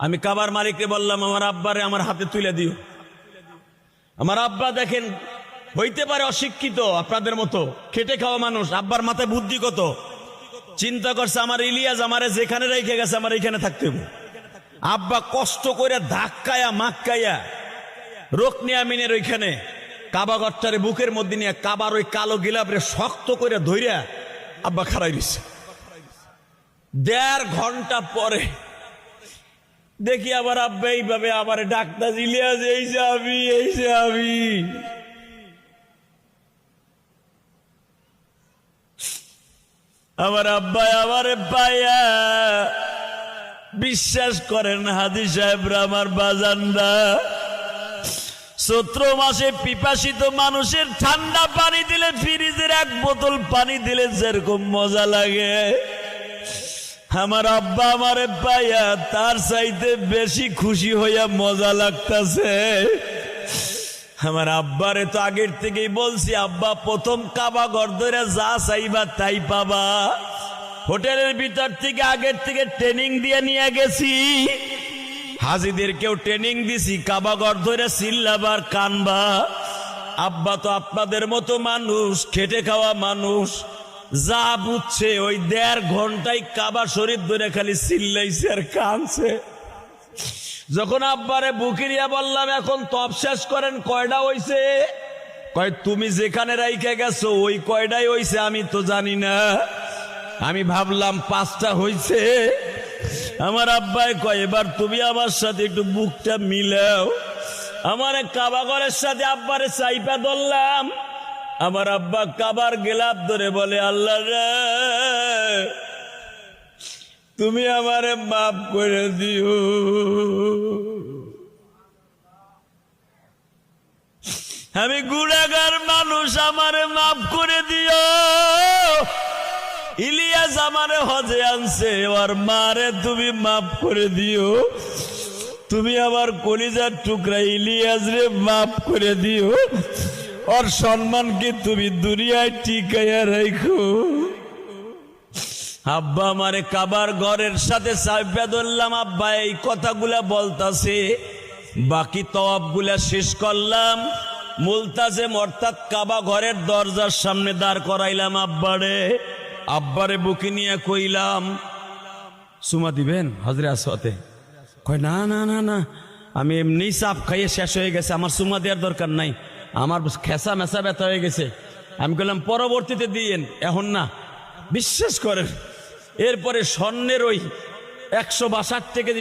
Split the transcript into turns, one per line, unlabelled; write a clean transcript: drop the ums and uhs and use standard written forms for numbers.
আমি কাবার মালিককে বললাম, আমার আব্বারে আমার হাতে তুলে দিও। আমার আব্বা দেখেন, হইতে পারে অশিক্ষিত আপনাদের মতো, খেটে খাওয়া মানুষ, আব্বার মাথায় বুদ্ধি কত। চিন্তা করছে আমার ইলিয়াস আমারে যেখানে রেখে গেছে আমার এইখানে থাকতে হবে। আব্বা কষ্ট করে ধাক্কায়া মাক্কাইয়া রোকনি আমিনের ওইখানে কাবাগরটারে বুকের মধ্যে নিয়ে কাবার ওই কালো গিলাপরে শক্ত করে ধইরা আব্বা খাড়াই দিচ্ছে। 1.5 ঘন্টা পরে দেখি আবার আব্বা এইভাবে আবার ডাক্তার ইলিয়াস এই যে আমি আমার আব্বা আমারে পাইয়া, বিশ্বাস করেন হাদি সাহেবরা, আমার বাজানরা, চৈত্র মাসে পিপাসিত মানুষের ঠান্ডা পানি দিলে, ফ্রিজের 1 বোতল পানি দিলে যেরকম মজা লাগে, আমার আব্বা আমারে পাইয়া তার চাইতে বেশি খুশি হইয়া মজা লাগতাছে। আমার আব্বারে তো আগের থেকেই বলছি, আব্বা প্রথম কাবা ঘর ধরে যা চাইবা তাই পাবা। হোটেলের ভিতর থেকে আগের থেকে ট্রেনিং দিয়ে নিয়ে গেছি, হাজিদেরকেও ট্রেনিং দিছি, কাবা ঘর ধরে চিল্লাবার কানবা। আব্বা তো আপনাদের মতো মানুষ, খেটে খাওয়া মানুষ, যা বুঝছে ওই 1.5 ঘন্টায় কাবা শরীফ ধরে খালি চিল্লাইছে আর কানছে। যখন আব্বারে বুকিরিয়া বললাম এখন তপ শেষ করেন, কয়টা হইছে? কয় তুমি যেখানে রাইখে গেছো ওই কয়টাই হইছে, আমি তো জানি না, আমি ভাবলাম 5টা হইছে। আমার আব্বাই কয় এবার তুমি আমার সাথে একটু বুকটা মিলাও। আমার কাবাগরের সাথে আব্বারে চাইপা ধরলাম। আমার আব্বা কাবার গেলাপ ধরে বলে, আল্লাহ রে তুমি আমারে মাফ করে দিও, আমি গুনাহগার মানুষ, আমারে মাফ করে দিও। ইলিয়াস আমারে হজে আনছে, ওর মারে তুমি মাফ করে দিও। তুমি আমার কলিজার টুকরা ইলিয়াস রে মাফ করে দিও। ওর সম্মানকে তুমি দুনিয়ায় টিকাইয়া রাখো। আব্বা আমারে কাবার ঘরের সাথে চাইপা ধরলাম। আব্বা এই কথাগুলা বলতাছে, বাকি তওয়াব গুলা শেষ করলাম, মুলতাজিম অর্থাৎ কাবা ঘরের দরজার সামনে দাঁড় করাইলাম আব্বারে বুকে নিয়ে কইলাম, সুমা দিবেন হজরে আসওয়াতে? কয় না না না না, আমি এমনি চাপ খাইয়ে শেষ হয়ে গেছে, আমার সুমা দেওয়ার দরকার নাই, আমার খেসা মেসা ব্যথা হয়ে গেছে। আমি বললাম পরবর্তীতে দিয়েন, এখন না। বিশ্বাস করেন, এরপরে স্বর্ণের ওই 162 থেকে